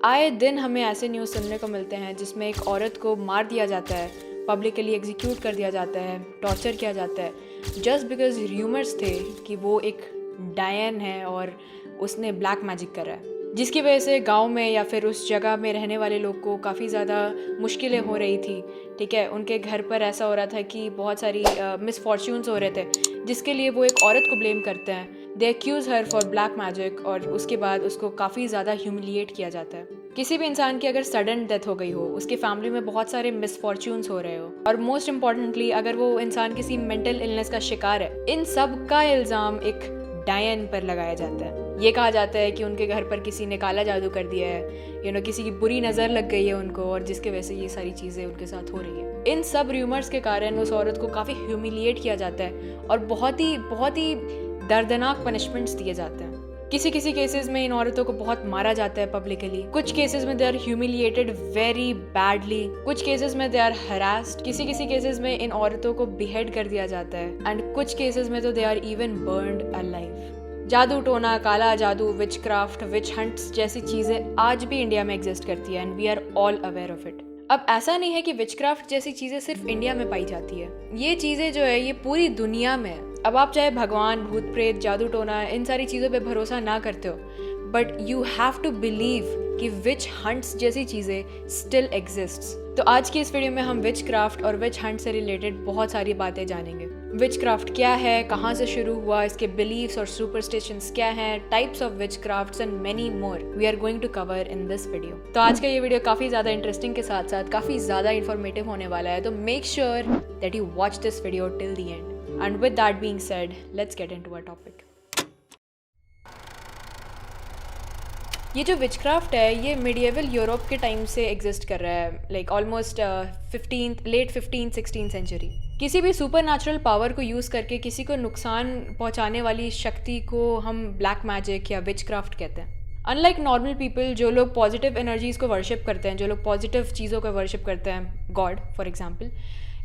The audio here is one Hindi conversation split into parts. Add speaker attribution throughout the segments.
Speaker 1: आए दिन हमें ऐसे न्यूज़ सुनने को मिलते हैं जिसमें एक औरत को मार दिया जाता है, पब्लिकली एग्जीक्यूट कर दिया जाता है, टॉर्चर किया जाता है जस्ट बिकॉज र्यूमर्स थे कि वो एक डायन है और उसने ब्लैक मैजिक करा है, जिसकी वजह से गांव में या फिर उस जगह में रहने वाले लोग को काफ़ी ज़्यादा मुश्किलें हो रही थी। ठीक है, उनके घर पर ऐसा हो रहा था कि बहुत सारी मिसफॉर्च्यून्स हो रहे थे, जिसके लिए वो एक औरत को ब्लेम करते हैं। They accuse her for black magic और उसके बाद उसको काफ़ी ज़्यादा ह्यूमिलिएट किया जाता है। किसी भी इंसान की अगर सडन डेथ हो गई हो, उसके फैमिली में बहुत सारे मिसफॉर्च्यून्स हो रहे हो और मोस्ट इम्पॉर्टेंटली अगर वो इंसान किसी मेंटल इलनेस का शिकार है, इन सब का इल्ज़ाम एक डायन पर लगाया जाता है। ये कहा जाता है कि उनके घर पर किसी ने काला जादू कर दिया है, किसी की बुरी नज़र लग गई है उनको, और जिसके वजह से ये सारी चीज़ें उनके साथ हो रही है। इन सब र्यूमर्स के कारण उस औरत को काफ़ी ह्यूमिलिएट किया जाता है और बहुत ही दर्दनाक पनिशमेंट्स दिए जाते हैं। किसी किसी केसेस में इन औरतों को बहुत मारा जाता है पब्लिकली, कुछ केसेस में they are humiliated very badly, कुछ केसेस में दे आर हरास्ड, किसी किसी केसेस में इन औरतों को बिहेड कर दिया जाता है एंड कुछ केसेस में तो they are even burned alive. जादू टोना, काला जादू, विच क्राफ्ट, विच हंट्स जैसी चीज़ें आज भी इंडिया में एग्जिस्ट करती है and we are all aware of it. अब ऐसा नहीं है कि विच क्राफ्ट जैसी चीज़ें सिर्फ इंडिया में पाई जाती है, ये चीज़ें जो है ये पूरी दुनिया में है। अब आप चाहे भगवान, भूत प्रेत, जादू टोना, इन सारी चीज़ों पे भरोसा ना करते हो, but you have to believe कि विच हंट्स जैसी चीज़ें स्टिल एग्जिस्ट्स। तो आज की इस वीडियो में हम विच क्राफ्ट और विच हंट से रिलेटेड बहुत सारी बातें जानेंगे। विच क्राफ्ट क्या है, कहाँ से शुरू हुआ, इसके बिलीव्स और सुपरस्टिशंस क्या हैं, types of witchcrafts and many more we are going to cover in this video. तो आज का ये वीडियो काफ़ी ज़्यादा इंटरेस्टिंग के साथ साथ काफ़ी ज़्यादा इन्फॉर्मेटिव होने वाला है, तो make sure that you watch this video till the end. And with that being said, let's get into our topic. ये जो विचक्राफ्ट है ये मिडिएवल यूरोप के टाइम से एग्जिस्ट कर रहा है, like almost late 15th-16th century. किसी भी सुपर नेचुरल पावर को यूज़ करके किसी को नुकसान पहुंचाने वाली शक्ति को हम ब्लैक मैजिक या विचक्राफ्ट कहते हैं। अनलाइक नॉर्मल पीपल, जो लोग पॉजिटिव एनर्जीज़ को वर्शिप करते हैं, जो लोग पॉजिटिव चीज़ों को वर्शिप करते हैं, गॉड फॉर एग्जाम्पल,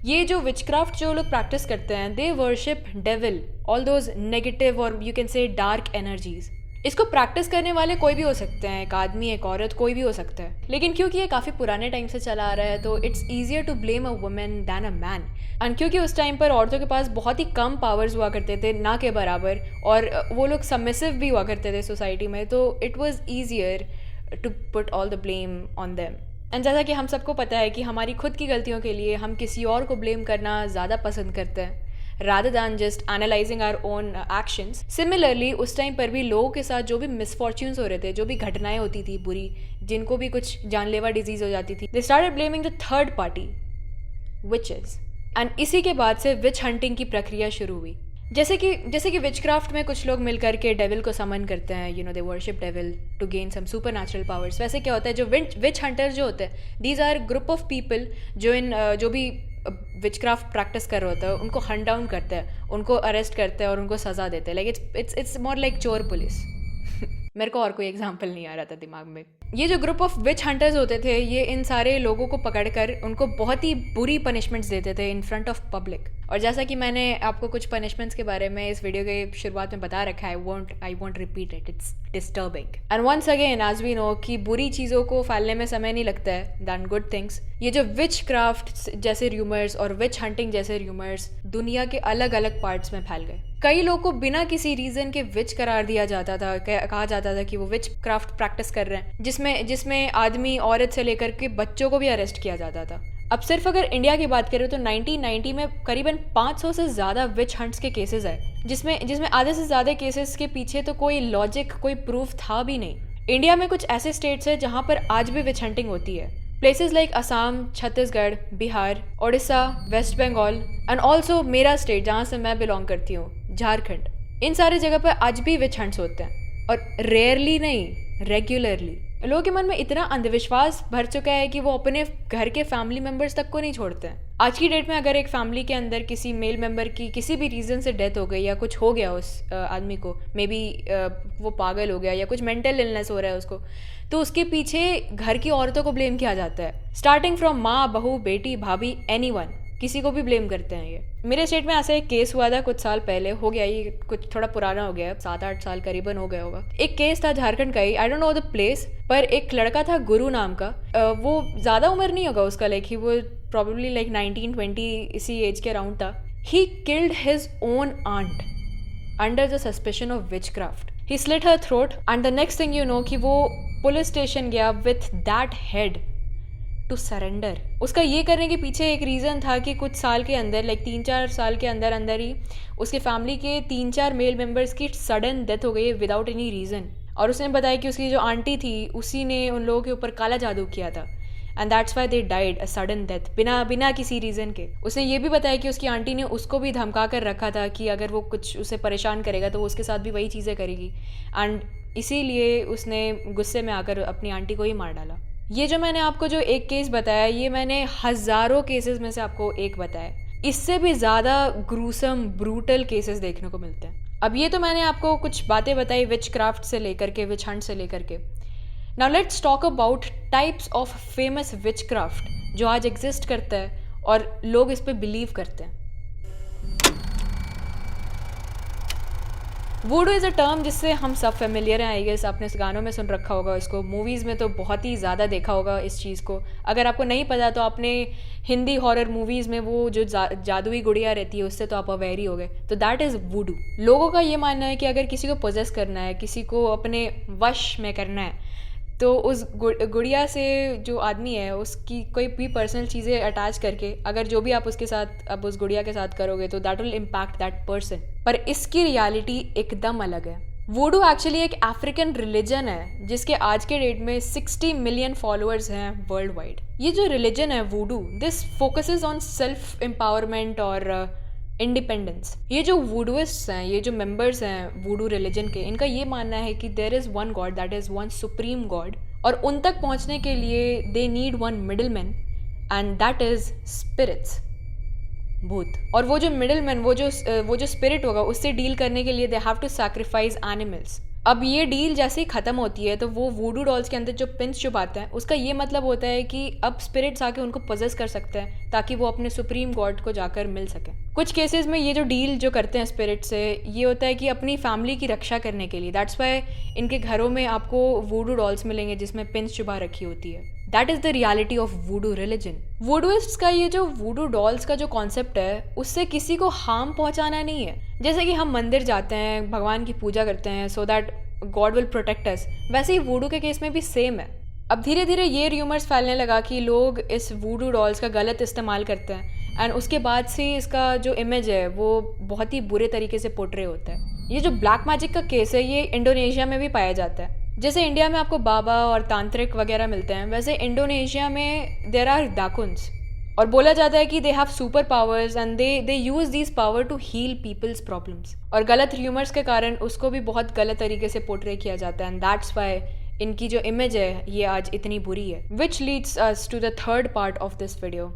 Speaker 1: ये जो विचक्राफ्ट जो लोग प्रैक्टिस करते हैं, they worship devil, all those negative और you can say dark energies. इसको प्रैक्टिस करने वाले कोई भी हो सकते हैं, एक आदमी, एक औरत, कोई भी हो सकता है। लेकिन क्योंकि ये काफ़ी पुराने टाइम से चला आ रहा है, तो it's easier to blame a women than a man. And क्योंकि उस टाइम पर औरतों के पास बहुत ही कम पावर्स हुआ करते थे, ना के बराबर, और वो लोग सबमिसिव भी हुआ करते थे सोसाइटी में, तो it was easier to put all the blame on them. And जैसा कि हम सबको पता है कि हमारी खुद की गलतियों के लिए हम किसी और को ब्लेम करना ज़्यादा पसंद करते हैं rather than just analyzing our own actions. Similarly, उस टाइम पर भी लोगों के साथ जो भी मिसफॉर्च्यून्स हो रहे थे, जो भी घटनाएं होती थी बुरी, जिनको भी कुछ जानलेवा डिजीज़ हो जाती थी, they started blaming the third party, witches. And इसी के बाद से विच हंटिंग की प्रक्रिया शुरू हुई। जैसे कि विचक्राफ्ट में कुछ लोग मिलकर के डेविल को समन करते हैं, they worship devil to gain some supernatural powers. वैसे क्या होता है, जो विच हंटर जो होते हैं, these are group of people जो भी विचक्राफ्ट प्रैक्टिस कर रहे होता है, उनको हंट डाउन करते हैं, उनको अरेस्ट करते हैं और उनको सज़ा देते हैं। लाइक इट्स मोर लाइक चोर पुलिस। मेरे को और कोई एग्जाम्पल नहीं आ रहा था दिमाग में। ये जो ग्रुप ऑफ विच हंटर्स होते थे, ये इन सारे लोगों को पकड़कर उनको बहुत ही बुरी पनिशमेंट्स देते थे इन फ्रंट ऑफ पब्लिक। और जैसा कि मैंने आपको कुछ पनिशमेंट्स के बारे में इस वीडियो के शुरुआत में बता रखा है, I won't repeat it, it's disturbing. And once again, as we know कि बुरी चीज़ों को फैलने में समय नहीं लगता है दैन गुड थिंग्स। ये जो विच क्राफ्ट जैसे र्यूमर्स और विच हंटिंग जैसे र्यूमर्स दुनिया के अलग अलग पार्ट्स में फैल गए। कई लोगों को बिना किसी रीज़न के विच करार दिया जाता था, कहा जाता था कि वो विच क्राफ्ट प्रैक्टिस कर रहे हैं, जिसमें आदमी, औरत से लेकर के बच्चों को भी अरेस्ट किया जाता था। अब सिर्फ अगर इंडिया की बात करें तो 1990 में करीबन 500 से ज़्यादा विच हंट्स के केसेस आए, जिसमें आधे से ज़्यादा केसेस के पीछे तो कोई लॉजिक, कोई प्रूफ था भी नहीं। इंडिया में कुछ ऐसे स्टेट्स हैं जहाँ पर आज भी विच हंटिंग होती है। Places like Assam, Chhattisgarh, Bihar, Odisha, West Bengal and also मेरा स्टेट जहाँ से मैं बिलोंग करती हूँ, झारखंड। इन सारी जगह पर आज भी विच हंट्स होते हैं और रेयरली नहीं, रेगुलरली। लोगों के मन में इतना अंधविश्वास भर चुका है कि वो अपने घर के फैमिली मेम्बर्स तक को नहीं छोड़ते हैं। आज की डेट में अगर एक फैमिली के अंदर किसी मेल मेंबर की किसी भी रीज़न से डेथ हो गई या कुछ हो गया उस आदमी को, मे बी वो पागल हो गया या कुछ मेंटल इलनेस हो रहा है उसको, तो उसके पीछे घर की औरतों को ब्लेम किया जाता है। स्टार्टिंग फ्रॉम माँ, बहू, बेटी, भाभी, एनीवन। किसी को भी ब्लेम करते हैं। ये मेरे स्टेट में ऐसा एक केस हुआ था कुछ साल पहले, हो गया ये कुछ थोड़ा पुराना हो गया, 7-8 साल करीबन हो गया होगा। एक केस था झारखंड का ही, I don't know the place, पर एक लड़का था गुरु नाम का। वो ज़्यादा उम्र नहीं होगा उसका, लाइक ही वो प्रॉब्लली लाइक 19-20 इसी एज के अराउंड था। He killed his own aunt under the suspicion of witchcraft. He slit her throat and the next thing you know कि वो पुलिस स्टेशन गया with that head to surrender. उसका ये करने के पीछे एक रीज़न था कि कुछ साल के अंदर, लाइक 3-4 साल के अंदर अंदर ही उसके फैमिली के 3-4 मेल मेंबर्स की सडन डेथ हो गई विदाउट एनी रीज़न। और उसने बताया कि उसकी जो आंटी थी उसी ने उन लोगों के ऊपर काला जादू किया था and that's why they died a sudden death, बिना किसी रीज़न के। उसने ये भी बताया कि उसकी आंटी ने उसको भी धमका कर रखा था कि अगर वो कुछ उसे परेशान करेगा तो वो उसके साथ भी वही चीज़ें करेगी, एंड इसीलिए उसने गुस्से में आकर अपनी आंटी को ही मार डाला। ये जो मैंने आपको जो एक केस बताया, ये मैंने हज़ारों केसेस में से आपको एक बताया। इससे भी ज़्यादा ग्रूसम ब्रूटल केसेस देखने को मिलते हैं। अब ये तो मैंने आपको कुछ बातें बताई विच क्राफ्ट से लेकर के, विच हंट से लेकर के। Now let's talk about types of famous which craft जो आज एग्जिस्ट करता है और लोग इस पर बिलीव करते हैं। वूडू इज़ अ टर्म जिससे हम सब फेमिलियर हैं, आई गेस आपने गानों में सुन रखा होगा इसको, मूवीज़ में तो बहुत ही ज़्यादा देखा होगा इस चीज़ को। अगर आपको नहीं पता तो आपने हिंदी हॉरर मूवीज़ में वो जो जादुई गुड़िया रहती है उससे तो आप अवेयर ही हो गए। तो दैट इज़ वूडू। लोगों का ये मानना है कि अगर किसी को पोजेस करना है, किसी को अपने वश में करना है, तो उस गुड़िया से जो आदमी है उसकी कोई भी पर्सनल चीज़ें अटैच करके अगर जो भी आप उसके साथ अब उस गुड़िया के साथ करोगे तो that will impact that person. पर इसकी रियलिटी एकदम अलग है। वूडू एक्चुअली एक अफ्रीकन रिलीजन है जिसके आज के डेट में 60 मिलियन फॉलोअर्स हैं वर्ल्ड वाइड। ये जो रिलीजन है voodoo, this focuses on self empowerment और इंडिपेंडेंस। ये जो वूडुइस्ट्स हैं, ये जो मेंबर्स हैं वूडू रिलीजन के, इनका ये मानना है कि there is one God, that is one supreme God, और उन तक पहुंचने के लिए they need one middle man and that is spirits, भूत। और वो जो मिडिल मैन, वो जो स्पिरिट होगा उससे डील करने के लिए they have to sacrifice animals. अब ये डील जैसे ही ख़त्म होती है तो वो वूडू डॉल्स के अंदर जो पिंस छुपाते हैं उसका ये मतलब होता है कि अब स्पिरिट्स आके उनको पोजेस कर सकते हैं ताकि वो अपने सुप्रीम गॉड को जाकर मिल सकें। कुछ केसेस में ये जो डील जो करते हैं स्पिरिट से, ये होता है कि अपनी फैमिली की रक्षा करने के लिए। दैट्स वाई इनके घरों में आपको वूडू डॉल्स मिलेंगे जिसमें पिंस छुपा रखी होती है। That is the reality of voodoo religion. Voodooists का ये जो वूडू डॉल्स का जो कॉन्सेप्ट है उससे किसी को हार्म पहुंचाना नहीं है। जैसे कि हम मंदिर जाते हैं, भगवान की पूजा करते हैं so that God will protect us, वैसे ही वूडू के केस में भी सेम है। अब धीरे धीरे ये र्यूमर्स फैलने लगा कि लोग इस वूडू डॉल्स का गलत इस्तेमाल करते हैं एंड उसके बाद से इसका जो इमेज है वो बहुत ही बुरे तरीके से पोर्ट्रे होता है। ये जो ब्लैक मैजिक का केस है ये इंडोनेशिया में भी पाया जाता है। जैसे इंडिया में आपको बाबा और तांत्रिक वगैरह मिलते हैं, वैसे इंडोनेशिया में देयर आर डाकुन्स, और बोला जाता है कि they have super powers and they use this power to heal people's problems. और गलत र्यूमर्स के कारण उसको भी बहुत गलत तरीके से पोर्ट्रे किया जाता है एंड दैट्स वाई इनकी जो इमेज है ये आज इतनी बुरी है। Which leads us to the third part of this video.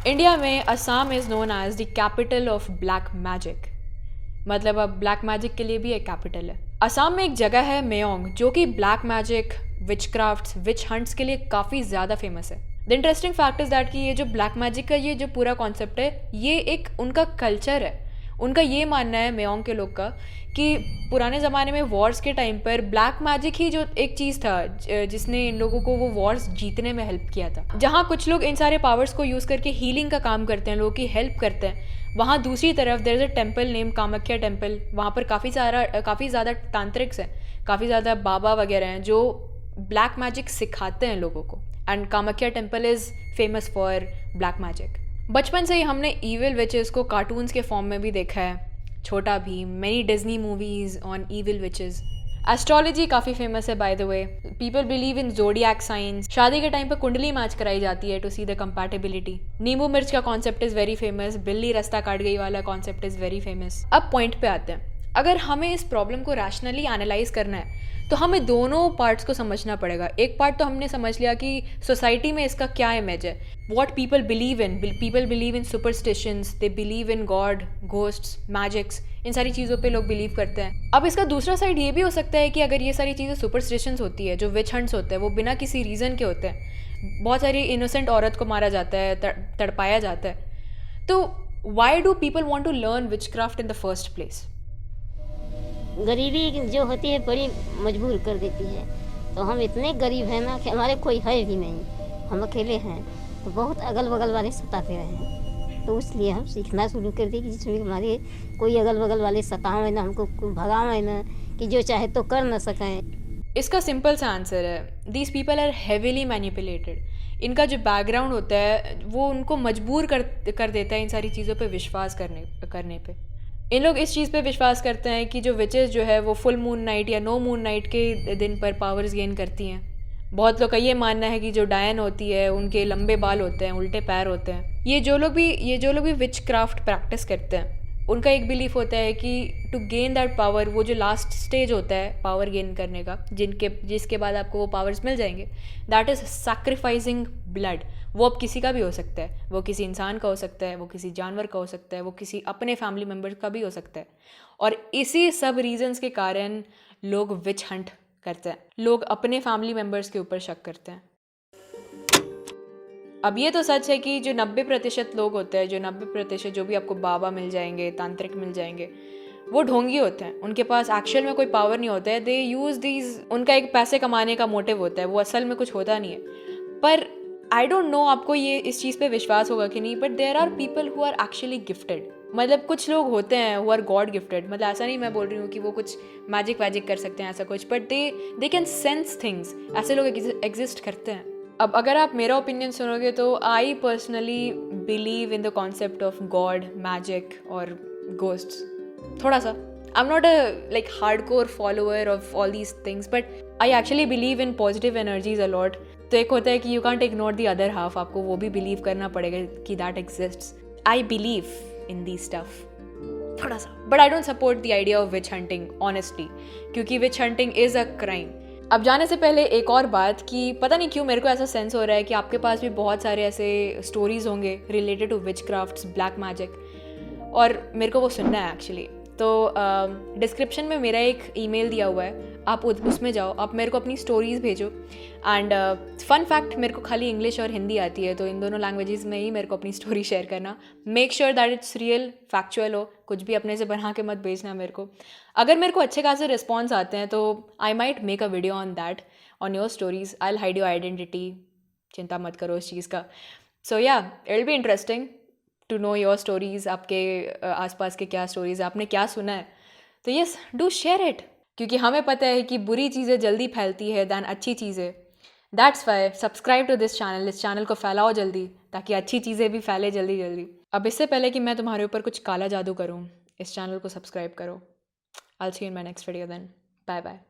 Speaker 1: India में Assam is known as the capital of black magic, मतलब अब ब्लैक मैजिक के लिए भी एक कैपिटल है। असम में एक जगह है मेयोंग जो कि ब्लैक मैजिक, विच क्राफ्ट्स, विच हंट्स के लिए काफ़ी ज़्यादा फेमस है। The interesting fact is that कि ये जो ब्लैक मैजिक का ये जो पूरा कॉन्सेप्ट है ये एक उनका कल्चर है। उनका ये मानना है मेयोंग के लोग का कि पुराने ज़माने में वॉर्स के टाइम पर ब्लैक मैजिक ही जो एक चीज़ था जिसने इन लोगों को वो वॉर्स जीतने में हेल्प किया था। जहाँ कुछ लोग इन सारे पावर्स को यूज़ करके हीलिंग का काम करते हैं, लोगों की हेल्प करते हैं, वहाँ दूसरी तरफ there is a temple name Kamakhya temple. वहाँ पर काफ़ी ज़्यादा तांत्रिक्स हैं, काफ़ी ज़्यादा बाबा वगैरह हैं जो ब्लैक मैजिक सिखाते हैं लोगों को, and Kamakhya temple is famous for black magic. बचपन से ही हमने ईविल विचेस को कार्टून्स के फॉर्म में भी देखा है, छोटा Bhim, many Disney movies on evil witches. Astrology काफ़ी फेमस है by the way. People believe in zodiac science. शादी के टाइम पर कुंडली मैच कराई जाती है टू सी द कंपैटिबिलिटी। नींबू मिर्च का कॉन्सेप्ट इज़ वेरी फेमस। बिल्ली रास्ता काट गई वाला कॉन्सेप्ट इज़ वेरी फेमस। अब पॉइंट पे आते हैं। अगर हमें इस प्रॉब्लम को रैशनली एनालाइज करना है तो हमें दोनों पार्ट्स को समझना पड़ेगा। एक पार्ट तो हमने समझ लिया कि सोसाइटी में इसका क्या इमेज है, what people believe in. People believe in superstitions, they believe in God, ghosts, magics, इन सारी चीज़ों पे लोग बिलीव करते हैं। अब इसका दूसरा साइड ये भी हो सकता है कि अगर ये सारी चीज़ें सुपरस्टिशंस होती है, जो विच हंट्स होते हैं वो बिना किसी रीज़न के होते हैं, बहुत सारी इनोसेंट औरत को मारा जाता है, तड़पाया जाता है। तो why do people want to learn witchcraft in the first place?
Speaker 2: गरीबी जो होती है बड़ी मजबूर कर देती है। तो हम इतने गरीब हैं ना कि हमारे कोई है भी नहीं, हम अकेले हैं। तो बहुत अगल बगल वाले सताते रहे हैं, तो इसलिए हम सीखना शुरू कर दिए कि जिसमें हमारे कोई अगल बगल वाले सतावें ना, हमको भगावें ना, कि जो चाहे तो कर ना सकें।
Speaker 1: इसका सिंपल सा आंसर है, these people are heavily manipulated. इनका जो बैकग्राउंड होता है वो उनको मजबूर कर देता है इन सारी चीज़ों पे विश्वास करने पे। इन लोग इस चीज़ पे विश्वास करते हैं कि जो विचेस जो है वो फुल मून नाइट या नो मून नाइट के दिन पर पावर्स गेन करती हैं। बहुत लोग का ये मानना है कि जो डायन होती है उनके लंबे बाल होते हैं, उल्टे पैर होते हैं। ये जो लोग भी विच क्राफ्ट प्रैक्टिस करते हैं, उनका एक बिलीफ होता है कि टू गेन दैट पावर, वो जो लास्ट स्टेज होता है पावर गेन करने का, जिसके बाद आपको वो पावर्स मिल जाएंगे, दैट इज़ सैक्रिफाइसिंग ब्लड। वो अब किसी का भी हो सकता है, वो किसी इंसान का हो सकता है, वो किसी जानवर का हो सकता है, वो किसी अपने फैमिली मेम्बर का भी हो सकता है। और इसी सब रीजंस के कारण लोग विच हंट करते हैं, लोग अपने फैमिली मेम्बर्स के ऊपर शक करते हैं। अब ये तो सच है कि जो 90% लोग होते हैं, जो 90% जो भी आपको बाबा मिल जाएंगे, तांत्रिक मिल जाएंगे, वो ढोंगी होते हैं। उनके पास एक्चुअल में कोई पावर नहीं होता है, दे यूज़ दीज, उनका एक पैसे कमाने का मोटिव होता है, वो असल में कुछ होता नहीं है। पर आई डोंट नो आपको ये इस चीज़ पे विश्वास होगा कि नहीं, but there are people who are actually gifted. मतलब कुछ लोग होते हैं हु आर गॉड गिफ्टेड। मतलब ऐसा नहीं मैं बोल रही हूँ कि वो कुछ मैजिक वैजिक कर सकते हैं ऐसा कुछ, but they can sense things. ऐसे लोग एग्जिस्ट करते हैं। अब अगर आप मेरा ओपिनियन सुनोगे तो I personally believe in the concept of God, magic और घोस्ट्स। थोड़ा सा I am not a like hardcore follower of all these things, but I actually believe in positive energies a lot. तो एक होता है कि you can't ignore the other half, आपको वो भी बिलीव करना पड़ेगा कि that exists. I believe in the stuff थोड़ा सा, but I don't support the idea of which hunting honestly, क्योंकि विच हंटिंग इज़ अ क्राइम। अब जाने से पहले एक और बात कि पता नहीं क्यों मेरे को ऐसा सेंस हो रहा है कि आपके पास भी बहुत सारे ऐसे स्टोरीज होंगे related to witchcrafts, black magic, और मेरे को वो सुनना है एक्चुअली। तो डिस्क्रिप्शन में मेरा एक ईमेल दिया हुआ है, आप उसमें जाओ, आप मेरे को अपनी स्टोरीज़ भेजो। एंड फन फैक्ट, मेरे को खाली इंग्लिश और हिंदी आती है, तो इन दोनों लैंग्वेजेस में ही मेरे को अपनी स्टोरी शेयर करना। Make sure that it's real, factual हो, कुछ भी अपने से बना के मत भेजना मेरे को। अगर मेरे को अच्छे खासे रिस्पॉन्स आते हैं तो I might make a video on that, on your stories. I will hide your identity, चिंता मत करो इस चीज़ का। So yeah, it will be interesting to know your stories, आपके आसपास के क्या स्टोरीज़, आपने क्या सुना है। तो यस, डू शेयर इट, क्योंकि हमें पता है कि बुरी चीज़ें जल्दी फैलती है दैन अच्छी चीज़ें। That's why subscribe to this channel, इस चैनल को फैलाओ जल्दी, ताकि अच्छी चीज़ें भी फैले जल्दी जल्दी। अब इससे पहले कि मैं तुम्हारे ऊपर कुछ काला जादू करूँ, इस चैनल को सब्सक्राइब करो। I'll see you in my next video then. Bye bye.